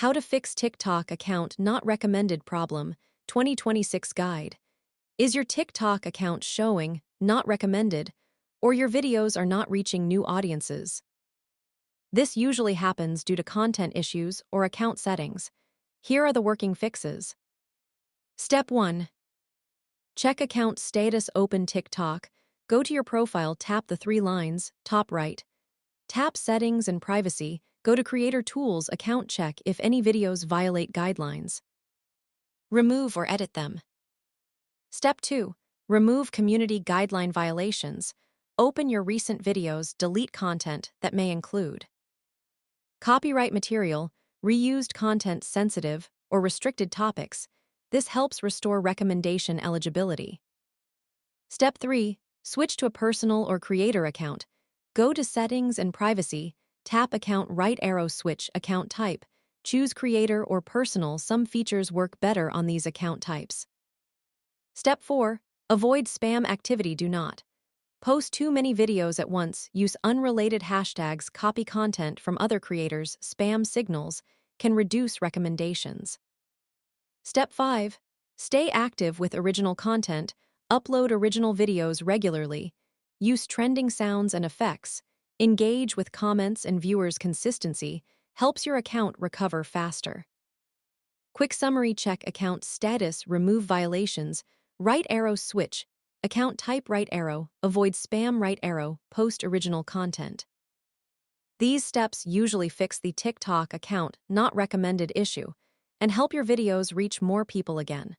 How to Fix TikTok Account Not Recommended Problem 2026 Guide. Is your TikTok account showing not recommended, or your videos are not reaching new audiences? This usually happens due to content issues or account settings. Here are the working fixes. Step 1. Check account status. Open TikTok. Go to your profile, tap the three lines, top right. Tap Settings and Privacy. Go to Creator Tools. Account. Check if any videos violate guidelines. Remove or edit them. Step 2. Remove community guideline violations. Open your recent videos. Delete content that may include copyright material, reused content, sensitive or restricted topics. This helps restore recommendation eligibility. Step 3. Switch to a personal or creator account. Go to Settings and Privacy, tap Account, right arrow, switch account type. Choose creator or personal. Some features work better on these account types. Step 4. Avoid spam activity. Do not post too many videos at once. Use unrelated hashtags. Copy content from other creators. Spam signals can reduce recommendations. Step 5. Stay active with original content. Upload original videos regularly. Use trending sounds and effects. Engage with comments and viewers. Consistency helps your account recover faster. Quick summary. Check account status. Remove violations. Right arrow, switch account type. Right arrow, avoid spam. Right arrow, post original content. These steps usually fix the TikTok account not recommended issue and help your videos reach more people again.